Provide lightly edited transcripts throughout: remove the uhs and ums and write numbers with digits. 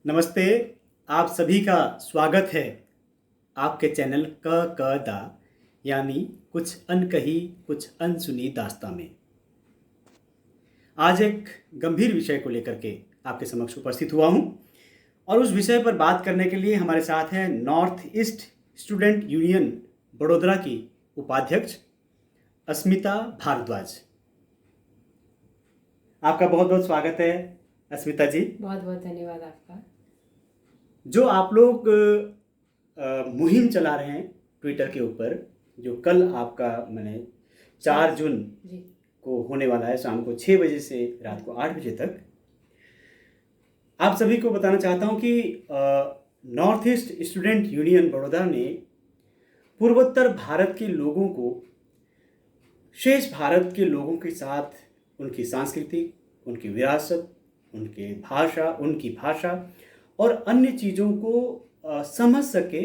नमस्ते। आप सभी का स्वागत है आपके चैनल क दा यानी कुछ अनकही कुछ अनसुनी दास्तां में। आज एक गंभीर विषय को लेकर के आपके समक्ष उपस्थित हुआ हूं और उस विषय पर बात करने के लिए हमारे साथ हैं north east student union Vadodara की उपाध्यक्ष अस्मिता भारद्वाज। आपका बहुत बहुत स्वागत है अस्मिता जी। बहुत बहुत धन्यवाद आपका। जो आप लोग मुहिम चला रहे हैं ट्विटर के ऊपर, जो कल आपका मैंने 4 जून जी को होने वाला है, शाम को 6 बजे से रात को 8 बजे तक, आप सभी को बताना चाहता हूं कि north east student union Baroda ने पूर्वोत्तर भारत के लोगों को शेष भारत के लोगों के साथ उनकी सांस्कृतिक, उनकी विरासत, उनकी भाषा और अन्य चीज़ों को समझ सके।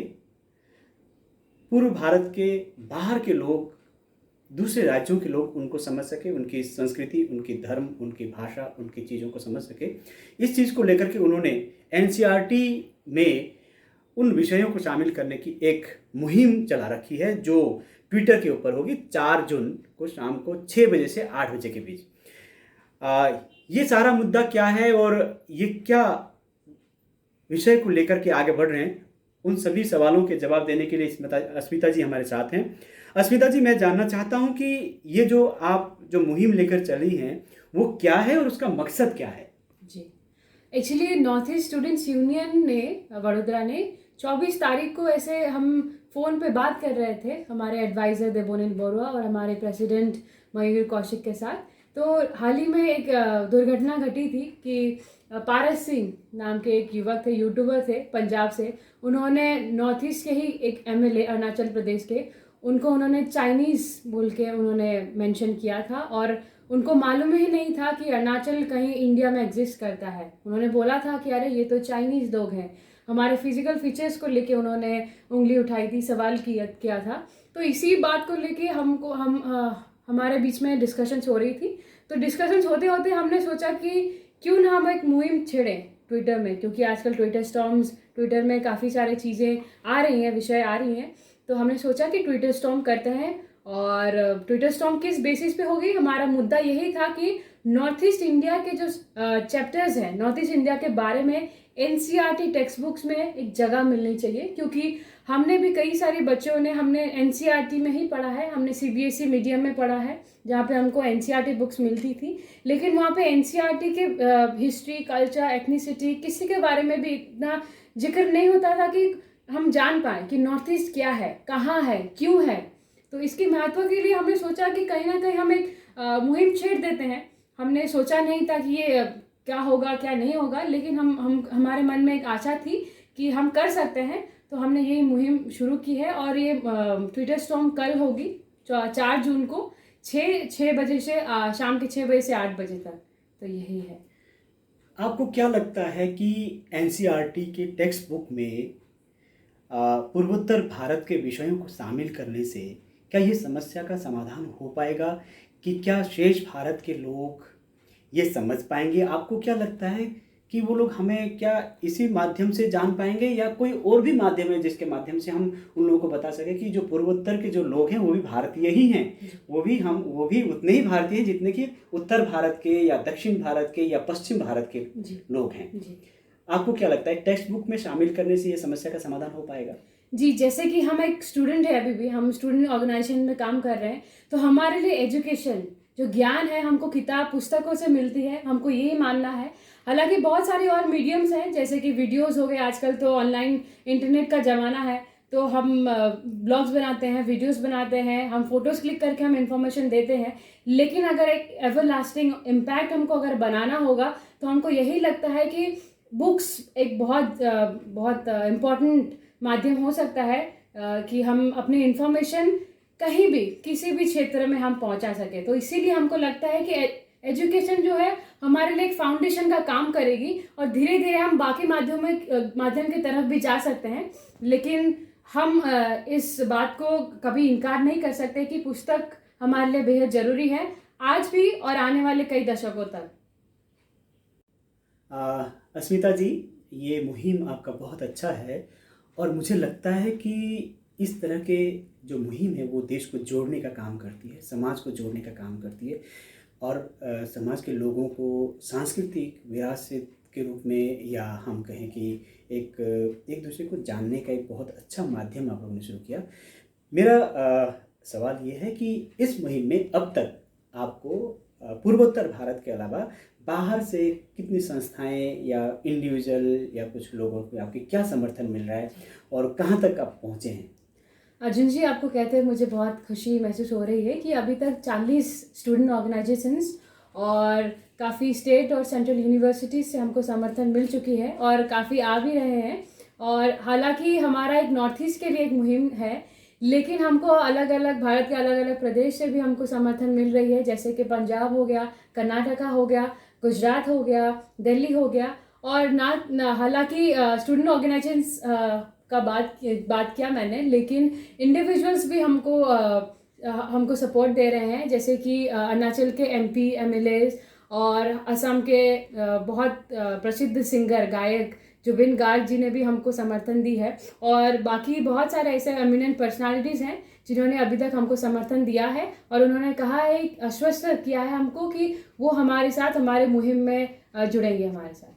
पूर्व भारत के बाहर के लोग, दूसरे राज्यों के लोग उनको समझ सके, उनकी संस्कृति, उनकी धर्म, उनकी भाषा, उनकी चीज़ों को समझ सके। इस चीज़ को लेकर के उन्होंने एनसीईआरटी में उन विषयों को शामिल करने की एक मुहिम चला रखी है, जो ट्विटर के ऊपर होगी 4 जून को शाम को 6 बजे से 8 बजे के बीच। ये सारा मुद्दा क्या है और ये क्या विषय को लेकर के आगे बढ़ रहे हैं, उन सभी सवालों के जवाब देने के लिए अस्मिता जी हमारे साथ हैं। अस्मिता जी, मैं जानना चाहता हूं कि ये जो आप जो मुहिम लेकर चली हैं वो क्या है और उसका मकसद क्या है? जी, actually north east students union ने वडोदरा ने 24 तारीख को ऐसे हम फ़ोन पे बात कर रहे थे हमारे एडवाइज़र देबोनील बोरुआ और हमारे प्रेसिडेंट मयूर कौशिक के साथ। तो हाल ही में एक दुर्घटना घटी थी कि पारस सिंह नाम के एक युवक थे, यूट्यूबर थे पंजाब से। उन्होंने नॉर्थ ईस्ट के ही एक एमएलए अरुणाचल प्रदेश के, उनको उन्होंने चाइनीज़ बोल के उन्होंने मेंशन किया था और उनको मालूम ही नहीं था कि अरुणाचल कहीं इंडिया में एग्जिस्ट करता है। उन्होंने बोला था कि अरे ये तो चाइनीज़ लोग हैं। हमारे फिजिकल फीचर्स को लेके उन्होंने उंगली उठाई थी, सवाल किया था। तो इसी बात को लेके हमारे बीच में डिस्कशंस हो रही थी। तो डिस्कशंस होते होते हमने सोचा कि क्यों ना हम एक मुहिम छेड़ें ट्विटर में, क्योंकि आजकल ट्विटर स्टॉर्म्स, ट्विटर में काफ़ी सारी चीज़ें आ रही हैं, विषय आ रही हैं। तो हमने सोचा कि ट्विटर स्टॉर्म करते हैं। और ट्विटर स्टॉर्म किस बेसिस पे होगी? हमारा मुद्दा यही था कि नॉर्थ ईस्ट इंडिया के जो चैप्टर्स हैं, नॉर्थ ईस्ट इंडिया के बारे में एनसीईआरटी टेक्स्ट बुक्स में एक जगह मिलनी चाहिए। क्योंकि हमने भी कई सारे बच्चों ने हमने एनसीईआरटी में ही पढ़ा है, हमने सीबीएसई मीडियम में पढ़ा है जहाँ पे हमको एनसीईआरटी बुक्स मिलती थी। लेकिन वहाँ पे एनसीईआरटी के हिस्ट्री, कल्चर, एथनिसिटी, किसी के बारे में भी इतना जिक्र नहीं होता था कि हम जान पाए कि नॉर्थ ईस्ट क्या है, कहाँ है, क्यों है। तो इसके महत्व के लिए हमने सोचा कि कहीं ना कहीं हम एक मुहिम छेड़ देते हैं। हमने सोचा नहीं था कि ये क्या होगा क्या नहीं होगा, लेकिन हम हमारे मन में एक आशा थी कि हम कर सकते हैं। तो हमने यही मुहिम शुरू की है और ये ट्विटर स्टॉर्म कल होगी 4 जून को 6 बजे से शाम के 6 बजे से 8 बजे तक। तो यही है। आपको क्या लगता है कि एनसीईआरटी के टेक्स्ट बुक में पूर्वोत्तर भारत के विषयों को शामिल करने से क्या ये समस्या का समाधान हो पाएगा कि क्या शेष भारत के लोग ये समझ पाएंगे? आपको क्या लगता है कि वो लोग हमें क्या इसी माध्यम से जान पाएंगे या कोई और भी माध्यम है जिसके माध्यम से हम उन लोगों को बता सकें कि जो पूर्वोत्तर के जो लोग हैं वो भी भारतीय ही हैं, वो भी उतने ही भारतीय हैं जितने कि उत्तर भारत के या दक्षिण भारत के या पश्चिम भारत के लोग हैं। आपको क्या लगता है टेक्स्ट बुक में शामिल करने से ये समस्या का समाधान हो पाएगा? जी, जैसे कि हम एक स्टूडेंट है, अभी भी हम स्टूडेंट ऑर्गेनाइजेशन में काम कर रहे हैं। तो हमारे लिए एजुकेशन, जो ज्ञान है, हमको किताब पुस्तकों से मिलती है, हमको यही मानना है। हालांकि बहुत सारी और मीडियम्स हैं, जैसे कि वीडियोस हो गए, आजकल तो ऑनलाइन इंटरनेट का ज़माना है। तो हम ब्लॉग्स बनाते हैं, वीडियोस बनाते हैं, हम फोटोज़ क्लिक करके हम इंफॉर्मेशन देते हैं। लेकिन अगर एक एवर लास्टिंग इम्पैक्ट हमको अगर बनाना होगा तो हमको यही लगता है कि बुक्स एक बहुत बहुत इम्पॉर्टेंट माध्यम हो सकता है कि हम अपनी इंफॉर्मेशन कहीं भी किसी भी क्षेत्र में हम पहुंचा सके। तो इसीलिए हमको लगता है कि एजुकेशन जो है हमारे लिए एक फाउंडेशन का काम करेगी और धीरे धीरे हम बाकी माध्यम की तरफ भी जा सकते हैं। लेकिन हम इस बात को कभी इनकार नहीं कर सकते कि पुस्तक हमारे लिए बेहद ज़रूरी है, आज भी और आने वाले कई दशकों तक। अस्मिता जी, ये मुहिम आपका बहुत अच्छा है और मुझे लगता है कि इस तरह के जो मुहिम है वो देश को जोड़ने का काम करती है, समाज को जोड़ने का काम करती है और समाज के लोगों को सांस्कृतिक विरासत के रूप में, या हम कहें कि एक दूसरे को जानने का एक बहुत अच्छा माध्यम आप लोगों ने शुरू किया। मेरा सवाल ये है कि इस मुहिम में अब तक आपको पूर्वोत्तर भारत के अलावा बाहर से कितनी संस्थाएं या इंडिविजुअल या कुछ लोगों को आपके क्या समर्थन मिल रहा है और कहाँ तक आप पहुँचे हैं? अर्जुन जी, आपको कहते हुए मुझे बहुत खुशी महसूस हो रही है कि अभी तक 40 स्टूडेंट ऑर्गेनाइजेशंस और काफ़ी स्टेट और सेंट्रल यूनिवर्सिटीज़ से हमको समर्थन मिल चुकी है और काफ़ी आ भी रहे हैं। और हालांकि हमारा एक नॉर्थ ईस्ट के लिए एक मुहिम है, लेकिन हमको अलग अलग भारत के अलग अलग प्रदेश से भी हमको समर्थन मिल रही है, जैसे कि पंजाब हो गया, कर्नाटका हो गया, गुजरात हो गया, दिल्ली हो गया। और हालांकि स्टूडेंट ऑर्गेनाइजेशंस का बात किया मैंने, लेकिन इंडिविजुअल्स भी हमको सपोर्ट दे रहे हैं, जैसे कि अरुणाचल के MP MLAs और असम के बहुत प्रसिद्ध सिंगर गायक जुबिन गार्ग जी ने भी हमको समर्थन दी है। और बाकी बहुत सारे ऐसे एमिनेंट पर्सनालिटीज़ हैं जिन्होंने अभी तक हमको समर्थन दिया है और उन्होंने कहा है, आश्वस्त किया है हमको कि वो हमारे साथ हमारे मुहिम में जुड़ेंगे हमारे साथ।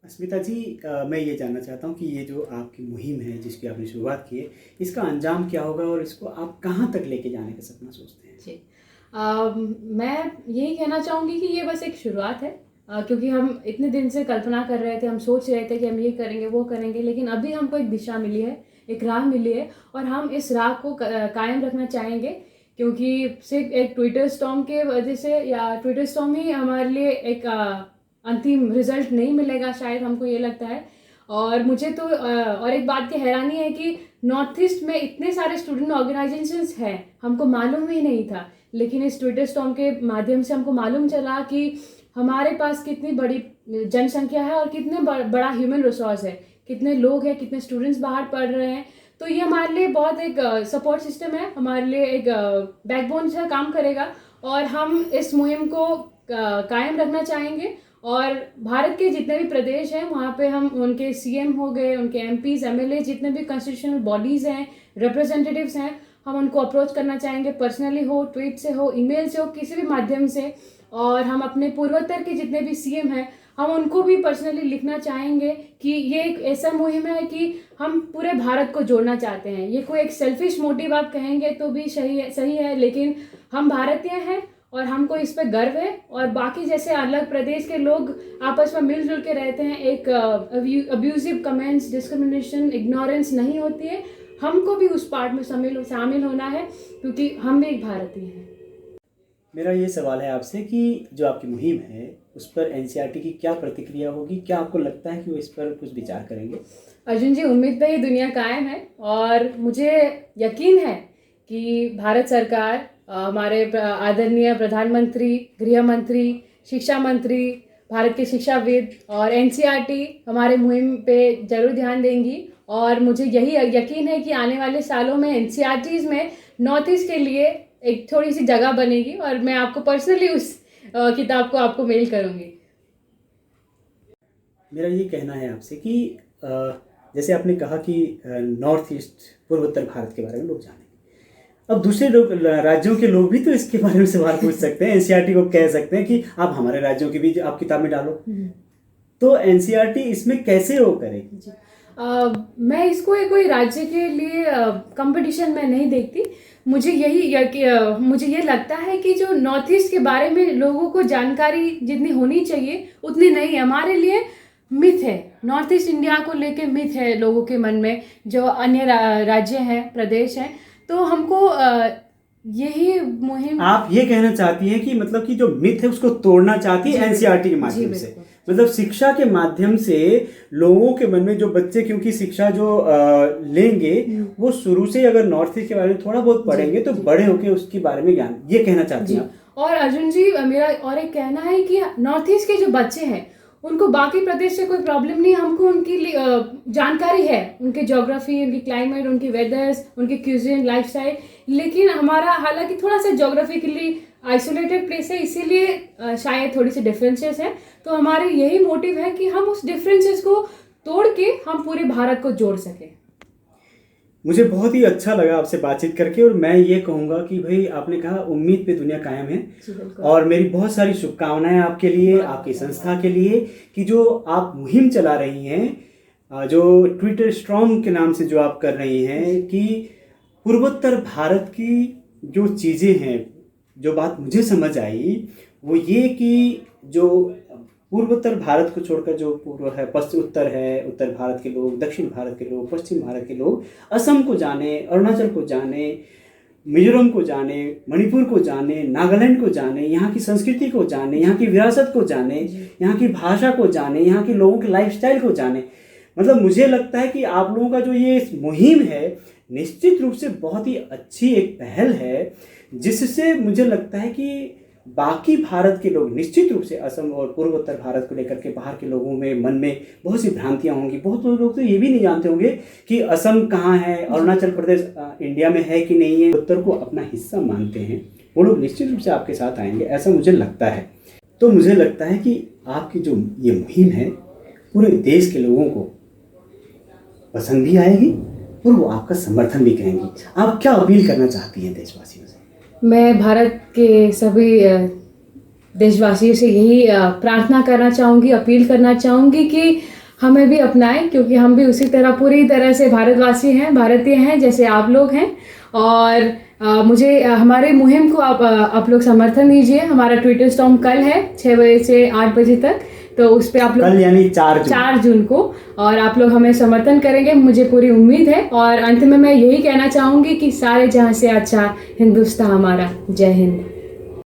अस्मिता जी, मैं ये जानना चाहता हूँ कि ये जो आपकी मुहिम है जिसकी आपने शुरुआत की है, इसका अंजाम क्या होगा और इसको आप कहाँ तक लेके जाने का सपना सोचते हैं? जी, मैं यही कहना चाहूँगी कि ये बस एक शुरुआत है, क्योंकि हम इतने दिन से कल्पना कर रहे थे, हम सोच रहे थे कि हम ये करेंगे वो करेंगे, लेकिन अभी हमको एक दिशा मिली है, एक राह मिली है और हम इस राह को कायम रखना चाहेंगे, क्योंकि सिर्फ एक ट्विटर स्टॉर्म के वजह से या ट्विटर स्टॉर्म ही हमारे लिए एक अंतिम रिजल्ट नहीं मिलेगा, शायद हमको ये लगता है। और मुझे तो और एक बात की हैरानी है कि नॉर्थ ईस्ट में इतने सारे स्टूडेंट ऑर्गेनाइजेशंस हैं, हमको मालूम ही नहीं था, लेकिन इस ट्विटर स्टॉर्म के माध्यम से हमको मालूम चला कि हमारे पास कितनी बड़ी जनसंख्या है और कितने बड़ा ह्यूमन रिसोर्स है, कितने लोग हैं, कितने स्टूडेंट्स बाहर पढ़ रहे हैं। तो ये हमारे लिए बहुत एक सपोर्ट सिस्टम है, हमारे लिए एक बैकबोन से काम करेगा और हम इस मुहिम को कायम रखना चाहेंगे। और भारत के जितने भी प्रदेश हैं वहाँ पे हम उनके CM हो गए, उनके MPs MLA, जितने भी कॉन्स्टिट्यूशनल बॉडीज़ हैं, रिप्रेजेंटेटिव्स हैं, हम उनको अप्रोच करना चाहेंगे, पर्सनली हो, ट्वीट से हो, ईमेल से हो, किसी भी माध्यम से। और हम अपने पूर्वोत्तर के जितने भी CM हैं, हम उनको भी पर्सनली लिखना चाहेंगे कि ये एक ऐसा मुहिम है कि हम पूरे भारत को जोड़ना चाहते हैं। ये कोई एक सेल्फिश मोटिव आप कहेंगे तो भी सही है, लेकिन हम भारतीय हैं और हमको इस पे गर्व है। और बाकी जैसे अलग प्रदेश के लोग आपस में मिलजुल के रहते हैं, एक अब्यूजिव कमेंट्स, डिस्क्रिमिनेशन, इग्नोरेंस नहीं होती है, हमको भी उस पार्ट में शामिल होना है, क्योंकि हम भी एक भारतीय हैं। मेरा ये सवाल है आपसे कि जो आपकी मुहिम है उस पर NCERT की क्या प्रतिक्रिया होगी? क्या आपको लगता है कि वो इस पर कुछ विचार करेंगे? अर्जुन जी, उम्मीद पे ही दुनिया कायम है और मुझे यकीन है कि भारत सरकार, हमारे आदरणीय प्रधानमंत्री, गृह मंत्री, शिक्षा मंत्री, भारत के शिक्षाविद और NCERT हमारे मुहिम पे ज़रूर ध्यान देंगी। और मुझे यही यकीन है कि आने वाले सालों में NCERTs में नॉर्थ ईस्ट के लिए एक थोड़ी सी जगह बनेगी और मैं आपको पर्सनली उस किताब को आपको मेल करूँगी। मेरा ये कहना है आपसे कि जैसे आपने कहा कि नॉर्थ ईस्ट पूर्वोत्तर भारत के बारे में लोग जानेंगे, अब दूसरे लोग, राज्यों के लोग भी तो इसके बारे में सवाल पूछ सकते हैं। NCERT को कह सकते हैं कि आप हमारे राज्यों की भी आप किताब में डालो, तो NCERT इसमें कैसे वो करेगी? मैं इसको कोई राज्य के लिए कंपटीशन में नहीं देखती। मुझे ये लगता है कि जो नॉर्थ ईस्ट के बारे में लोगों को जानकारी जितनी होनी चाहिए उतनी नहीं है। हमारे लिए मिथ है, नॉर्थ ईस्ट इंडिया को लेके मिथ है लोगों के मन में, जो अन्य राज्य हैं, प्रदेश हैं। तो हमको यही मुहिम, आप ये कहना चाहती हैं कि मतलब कि जो मिथ है उसको तोड़ना चाहती है NCERT के माध्यम से, मतलब शिक्षा के माध्यम से लोगों के मन में, जो बच्चे क्योंकि शिक्षा जो लेंगे वो शुरू से अगर नॉर्थ ईस्ट के बारे में थोड़ा बहुत पढ़ेंगे तो बड़े होके उसके बारे में ज्ञान, ये कहना चाहती हैं। और अर्जुन जी, मेरा और एक कहना है कि नॉर्थ ईस्ट के जो बच्चे हैं उनको बाकी प्रदेश से कोई प्रॉब्लम नहीं, हमको उनकी जानकारी है, उनके ज्योग्राफी, उनकी क्लाइमेट, उनकी वेदर्स, उनकी क्यूजिन, लाइफस्टाइल। लेकिन हमारा हालांकि थोड़ा सा ज्योग्राफिकली आइसोलेटेड प्लेस है, इसीलिए शायद थोड़ी सी डिफरेंसेस हैं। तो हमारे यही मोटिव है कि हम उस डिफरेंसेस को तोड़ के हम पूरे भारत को जोड़ सकें। मुझे बहुत ही अच्छा लगा आपसे बातचीत करके, और मैं ये कहूँगा कि भाई आपने कहा उम्मीद पे दुनिया कायम है, और मेरी बहुत सारी शुभकामनाएं आपके लिए, आपकी संस्था के लिए, कि जो आप मुहिम चला रही हैं, जो ट्विटर स्ट्रॉन्ग के नाम से जो आप कर रही हैं, कि पूर्वोत्तर भारत की जो चीज़ें हैं, जो बात मुझे समझ आई वो ये कि जो पूर्वोत्तर भारत को छोड़कर जो पूर्व है, पश्चिम उत्तर है, उत्तर भारत के लोग, दक्षिण भारत के लोग, पश्चिम भारत के लोग असम को जाने, अरुणाचल को जाने, मिजोरम को जाने, मणिपुर को जाने, नागालैंड को जाने, यहाँ की संस्कृति को जाने, यहाँ की विरासत को जाने, यहाँ की भाषा को जाने, यहाँ के लोगों के लाइफस्टाइल को जाने। मतलब मुझे लगता है कि आप लोगों का जो ये मुहिम है निश्चित रूप से बहुत ही अच्छी एक पहल है, जिससे मुझे लगता है कि बाकी भारत के लोग, निश्चित रूप से असम और पूर्वोत्तर भारत को लेकर के बाहर के लोगों में मन में बहुत सी भ्रांतियां होंगी। बहुत लोग तो ये भी नहीं जानते होंगे कि असम कहाँ है, अरुणाचल प्रदेश इंडिया में है कि नहीं है। उत्तर को अपना हिस्सा मानते हैं वो लोग निश्चित रूप से आपके साथ आएंगे, ऐसा मुझे लगता है। तो मुझे लगता है कि आपकी जो ये मुहिम है पूरे देश के लोगों को पसंद भी आएगी और वो आपका समर्थन भी करेंगे। आप क्या अपील करना चाहती हैं देशवासियों से? मैं भारत के सभी देशवासियों से यही प्रार्थना करना चाहूँगी, अपील करना चाहूँगी कि हमें भी अपनाएं, क्योंकि हम भी उसी तरह पूरी तरह से भारतवासी हैं, भारतीय हैं जैसे आप लोग हैं। और मुझे हमारे मुहिम को आप लोग समर्थन दीजिए। हमारा ट्विटर स्टॉर्म कल है 6 बजे से 8 बजे तक, तो उस पर आप लोग कल यानी 4 जून को, और आप लोग हमें समर्थन करेंगे, मुझे पूरी उम्मीद है। और अंत में मैं यही कहना चाहूँगी कि सारे जहाँ से अच्छा हिंदुस्तान हमारा। जय हिंद।